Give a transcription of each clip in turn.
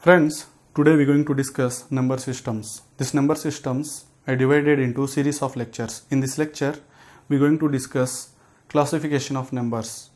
Friends, today we are going to discuss number systems. This number systems I divided into series of lectures. In this lecture, we are going to discuss classification of numbers.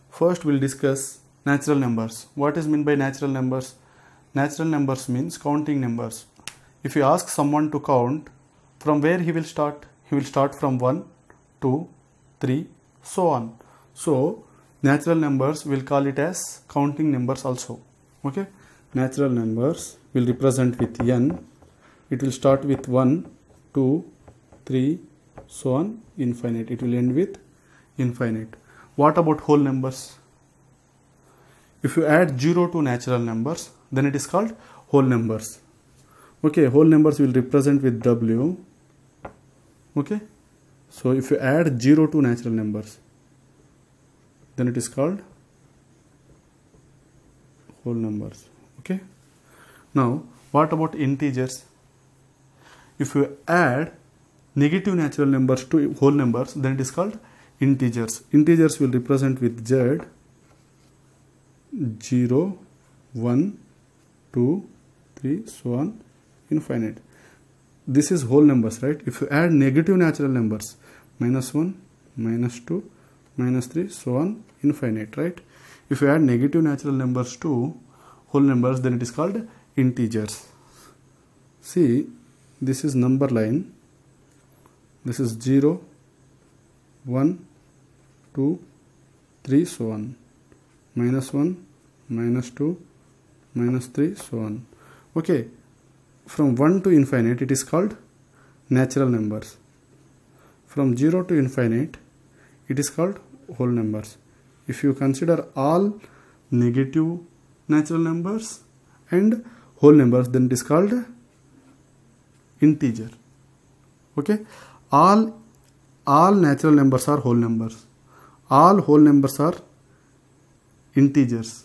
First, we will discuss natural numbers. What is meant by natural numbers? Natural numbers means counting numbers. If you ask someone to count, from where he will start? He will start from 1, 2, 3, so on. So, natural numbers will call it as counting numbers also. Okay? Natural numbers will represent with n. It will start with 1, 2, 3, so on, infinite. It will end with infinite. What about whole numbers? If you add 0 to natural numbers, then it is called whole numbers. Okay, whole numbers will represent with W. Okay, so if you add 0 to natural numbers, then it is called whole numbers. Okay, now what about integers? If you add negative natural numbers to whole numbers, then it is called integers. Integers will represent with Z, 0, 1, 2, 3, so on, infinite. This is whole numbers, right? If you add negative natural numbers, -1, -2, -3, so on, infinite, right? If you add negative natural numbers to whole numbers, then it is called integers. See, this is number line. This is 0, 1, 2, 3, so on. -1, -2, -3, so on. Okay, from 1 to infinite, it is called natural numbers. From 0 to infinite, it is called whole numbers. If you consider all negative natural numbers and whole numbers, then it is called integer. Okay, all natural numbers are whole numbers. All whole numbers are integers.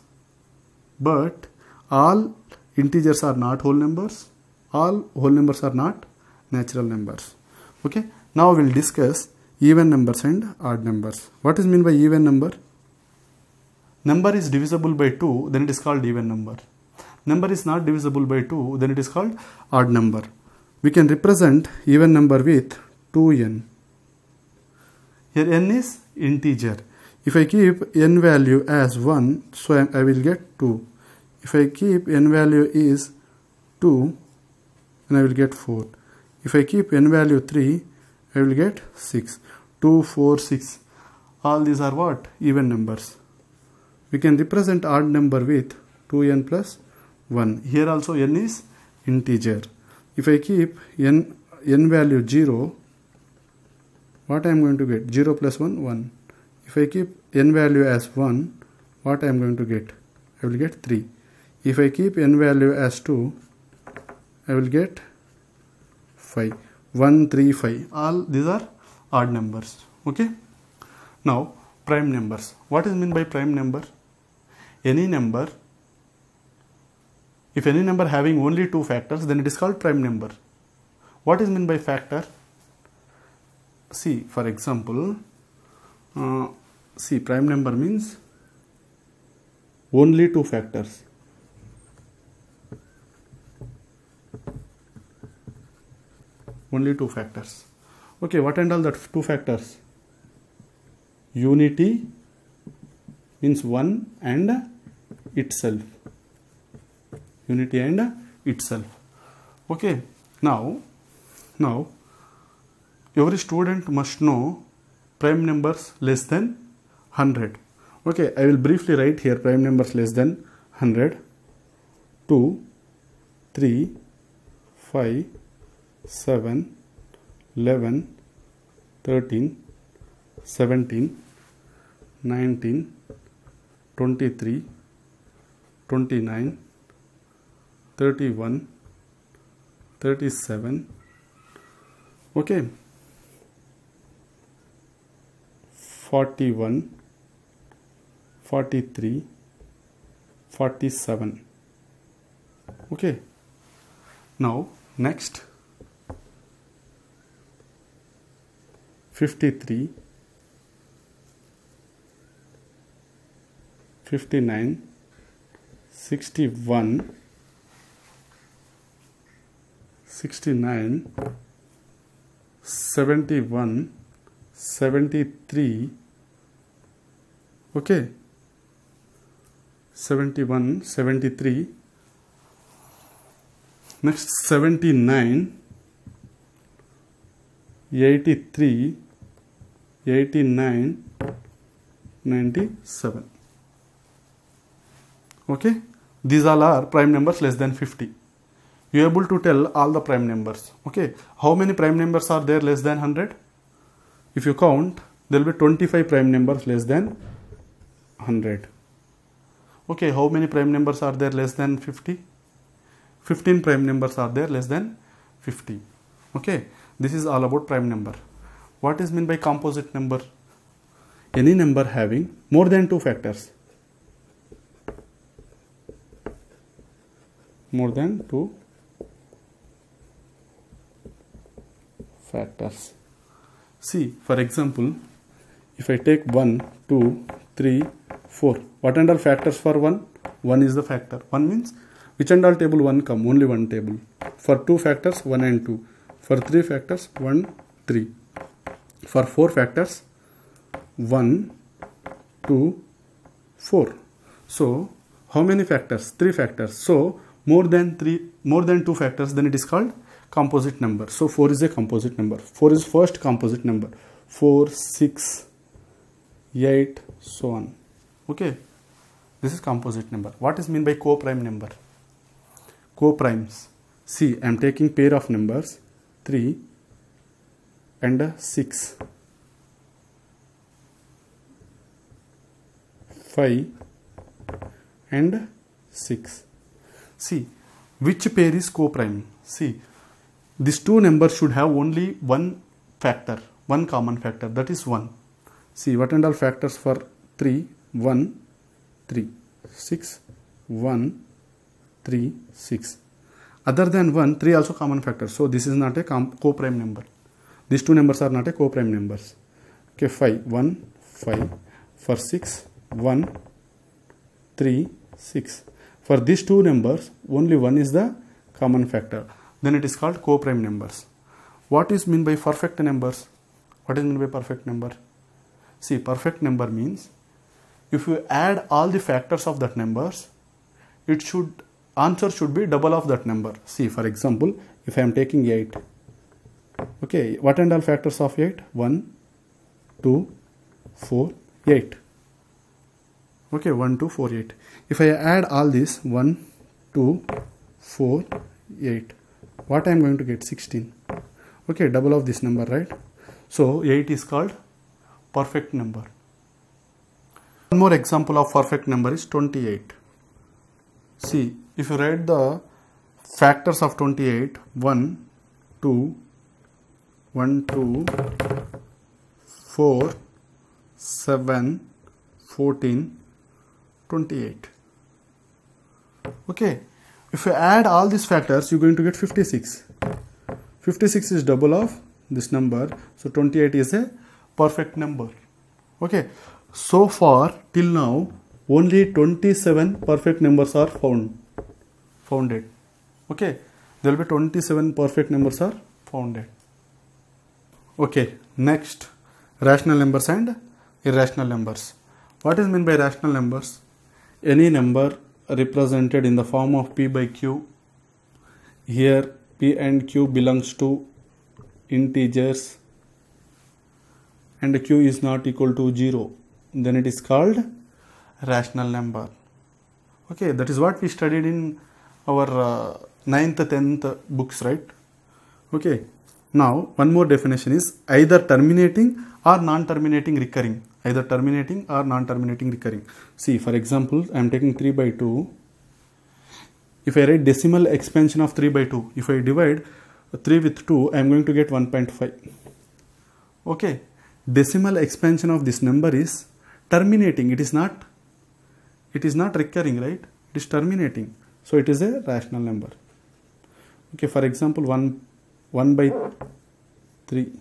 But all integers are not whole numbers. All whole numbers are not natural numbers. Okay, now we will discuss even numbers and odd numbers. What is meant by even number? Number is divisible by 2, then it is called even number. Number is not divisible by 2, then it is called odd number. We can represent even number with 2n. Here n is integer. If I keep n value as 1, so I will get 2. If I keep n value is 2, then I will get 4. If I keep n value 3, I will get 6. 2, 4, 6. All these are what? Even numbers. We can represent odd number with 2n plus 1. Here also n is integer. If I keep n value 0, what I am going to get? 0 plus 1, 1. If I keep n value as 1, what I am going to get? I will get 3. If I keep n value as 2, I will get 5. 1, 3, 5. All these are odd numbers. Okay. Now, prime numbers. What is meant by prime number? Any number, if any number having only 2 factors, then it is called prime number. What is meant by factor? See, for example, see, prime number means only 2 factors. Only 2 factors. Okay, what and all that 2 factors? Unity means 1 and itself. Unity and itself. Okay, now every student must know prime numbers less than 100. Okay, I will briefly write here prime numbers less than 100. 2, 3, 5, 7, 11, 13, 17, 19, 23, 29, 31, 37, okay, 41, 43, 47. Okay, now next 53, 59, 61, 69, 71, 73, okay, 71, 73, next 79, 83, 89, 97. Okay, these all are prime numbers less than 50. You are able to tell all the prime numbers. Okay, how many prime numbers are there less than 100? If you count, there will be 25 prime numbers less than 100. Okay, how many prime numbers are there less than 50? 15 prime numbers are there less than 50. Okay, this is all about prime number. What is meant by composite number? Any number having more than 2 factors. More than 2 factors. See, for example, if I take 1, 2, 3, 4, what and all factors for 1? 1 is the factor. 1 means which and all table 1 come? Only one table. For 2 factors, 1 and 2. For 3 factors, 1, 3. For 4 factors, 1, 2, 4. So, how many factors? 3 factors. So, more than 2 factors, then it is called composite number. So 4 is a composite number. 4 is first composite number. 4, 6, 8, so on. Okay, this is composite number. What is meant by co-prime number? Co-primes. See, I am taking pair of numbers 3 and 6, 5 and 6. See, which pair is co-prime? See, these two numbers should have only one factor, one common factor, that is 1. See, what and all factors for 3? 1, 3, 6, 1, 3, 6. Other than 1, 3 also common factors. So, this is not a co-prime number. These two numbers are not a co-prime numbers. Okay, 5, 1, 5. For 6, 1, 3, 6. For these two numbers, only 1 is the common factor. Then it is called co-prime numbers. What is meant by perfect numbers? What is meant by perfect number? See, perfect number means if you add all the factors of that numbers, answer should be double of that number. See, for example, if I am taking 8. Okay, what and all factors of 8? 1, 2, 4, 8. Okay, 1, 2, 4, 8. If I add all this 1, 2, 4, 8, what I am going to get? 16. Okay, double of this number, right? So 8 is called perfect number. One more example of perfect number is 28. See, if you write the factors of 28, 1, 2, 1, 2, 4, 7, 14, 28. Okay, if you add all these factors, you're going to get 56. 56 is double of this number, so 28 is a perfect number. Okay, so far till now only 27 perfect numbers are founded. Okay, there will be 27 perfect numbers are founded. Okay, next, rational numbers and irrational numbers. What is meant by rational numbers? Any number represented in the form of p by q. Here p and q belongs to integers and q is not equal to 0. Then it is called rational number. Okay, that is what we studied in our 9th, 10th books, right? Okay, now one more definition is either terminating or non-terminating recurring. Either terminating or non-terminating recurring. See, for example, I am taking 3 by 2. If I write decimal expansion of 3 by 2, if I divide 3 with 2, I am going to get 1.5. Okay, decimal expansion of this number is terminating. It is not recurring, right? It is terminating. So it is a rational number. Okay, for example, 1 by 3.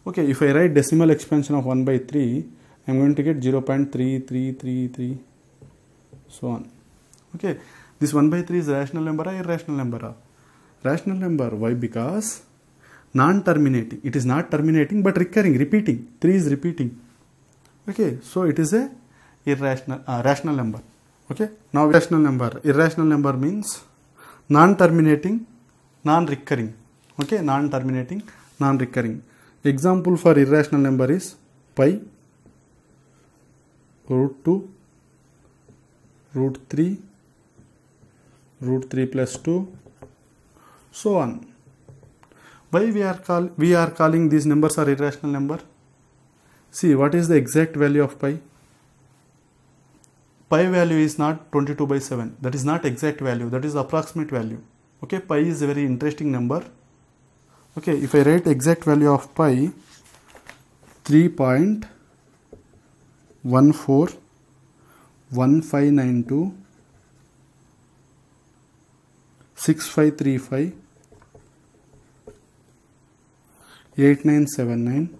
Okay, if I write decimal expansion of 1 by 3, I am going to get 0.3333, so on. Okay, this 1 by 3 is a rational number or irrational number? Rational number. Why? Because non-terminating. It is not terminating but recurring, repeating. 3 is repeating. Okay, so it is a rational number. Okay, now irrational number. Irrational number means non-terminating, non-recurring. Okay, non-terminating, non-recurring. Example for irrational number is pi, root 2, root 3, root 3 plus 2, so on. Why we are calling these numbers are irrational number? See, what is the exact value of pi? Pi value is not 22 by 7. That is not exact value. That is approximate value. Okay, pi is a very interesting number. Okay, if I write exact value of pi, 3.141592 6535 8979,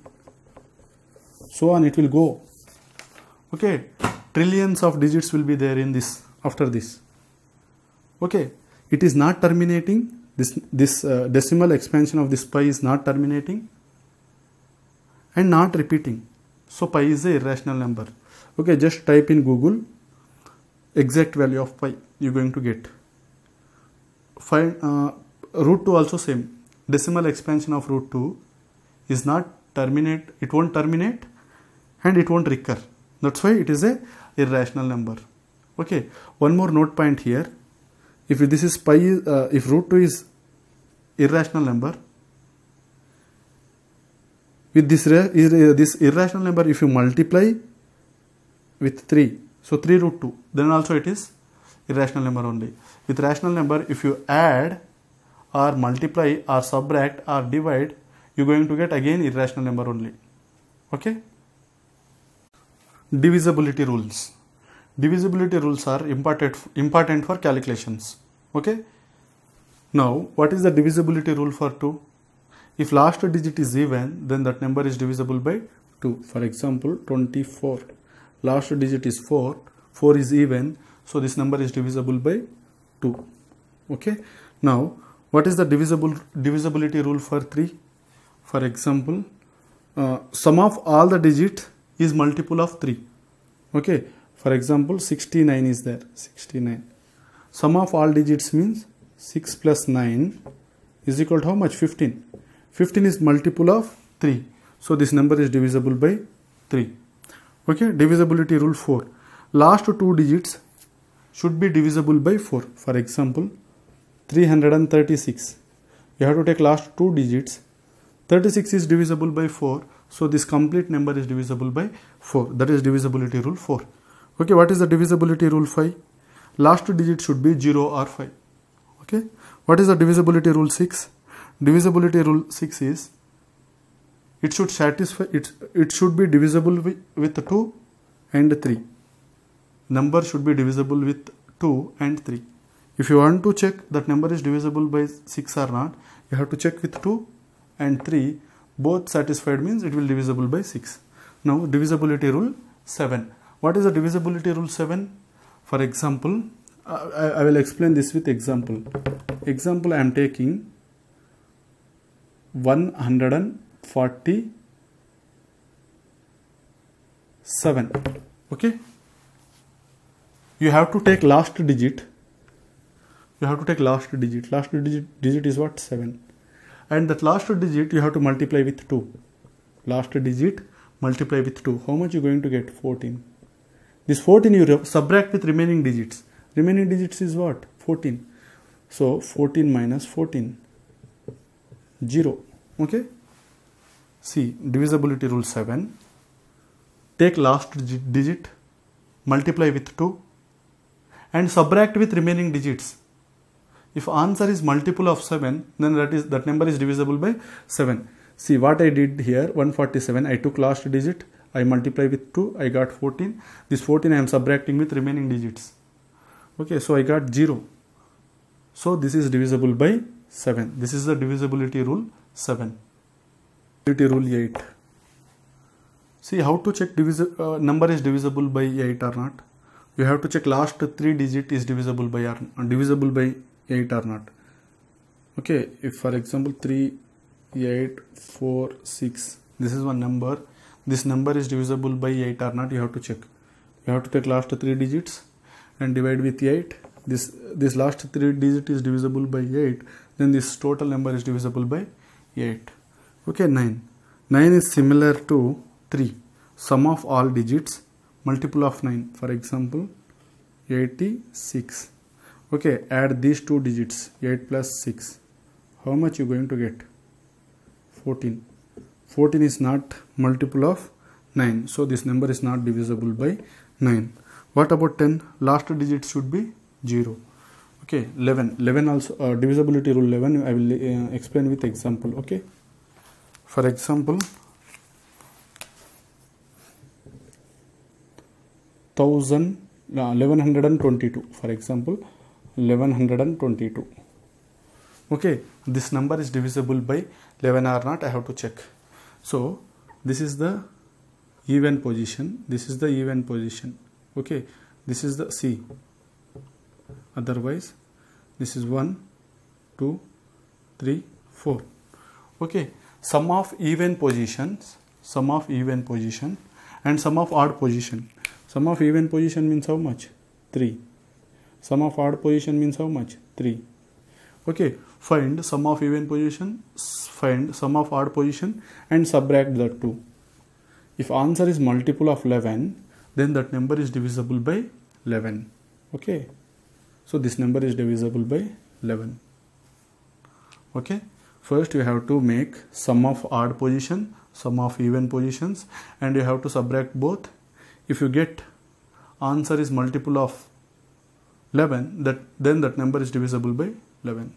so on it will go. Okay, trillions of digits will be there in this, after this. Okay, it is not terminating. This decimal expansion of this pi is not terminating and not repeating. So pi is a irrational number. Okay, just type in Google exact value of pi, you are going to get. Find root 2 also same. Decimal expansion of root 2 is not terminate, it won't terminate and it won't recur. That's why it is a irrational number. Okay, one more note point here. If this is pi, if root 2 is irrational number, with this irrational number, if you multiply with 3, so 3 root 2, then also it is irrational number only. With rational number, if you add or multiply or subtract or divide, you are going to get again irrational number only. Okay. Divisibility rules. Divisibility rules are important for calculations. Okay. Now, what is the divisibility rule for 2? If last digit is even, then that number is divisible by 2. For example, 24. Last digit is 4. 4 is even, so this number is divisible by 2. Okay. Now, what is the divisibility rule for 3? For example, sum of all the digits is multiple of 3. Okay. For example, 69 is there. 69. Sum of all digits means 6 plus 9 is equal to how much? 15. 15 is multiple of 3. So this number is divisible by 3. Okay. Divisibility rule 4. Last 2 digits should be divisible by 4. For example, 336. You have to take last 2 digits. 36 is divisible by 4. So this complete number is divisible by 4. That is divisibility rule 4. Okay, what is the divisibility rule 5? Last digit should be 0 or 5. Okay, what is the divisibility rule 6? Divisibility rule 6 is it should satisfy it should be divisible with 2 and 3. Number should be divisible with 2 and 3. If you want to check that number is divisible by 6 or not, you have to check with 2 and 3. Both satisfied means it will divisible by 6. Now divisibility rule 7. What is the divisibility rule 7? For example, I will explain this with example. Example, I am taking 147. Okay. You have to take last digit. You have to take last digit. Last digit is what? 7. And that last digit you have to multiply with 2. Last digit multiply with 2. How much you are going to get? 14. This 14 you subtract with remaining digits. Remaining digits is what? 14. So 14 minus 14. 0. Okay. See, divisibility rule 7. Take last digit, multiply with 2 and subtract with remaining digits. If answer is multiple of 7, then that number is divisible by 7. See what I did here, 147. I took last digit, I multiply with 2, I got 14. This 14 I am subtracting with remaining digits. Okay, so I got 0. So this is divisible by 7. This is the divisibility rule 7. Divisibility rule 8. See how to check number is divisible by 8 or not. You have to check last 3 digit is divisible by 8 or not. Okay, if for example 3, 8, 4, 6, this is one number. This number is divisible by 8 or not, you have to check. You have to take last 3 digits and divide with 8. This last 3 digit is divisible by 8, then this total number is divisible by 8. Okay, 9. 9 is similar to 3. Sum of all digits, multiple of 9. For example, 86. Okay, add these two digits, 8 plus 6. How much you going to get? 14. 14 is not multiple of 9. So this number is not divisible by 9. What about 10? Last digit should be 0. Okay, 11. 11 also, divisibility rule 11, I will explain with example. Okay. For example, 1122. For example, 1122. Okay, this number is divisible by 11 or not, I have to check. So this is the even position, this is the even position. Okay, this is the C. Otherwise this is 1, 2, 3, 4. Okay, sum of even positions, sum of even position and sum of odd position. Sum of even position means how much? 3. Sum of odd position means how much? 3. Okay, find sum of even position, find sum of odd position and subtract the 2. If answer is multiple of 11, then that number is divisible by 11. Okay, so this number is divisible by 11. Okay, first you have to make sum of odd position, sum of even positions, and you have to subtract both. If you get answer is multiple of 11, then that number is divisible by 11.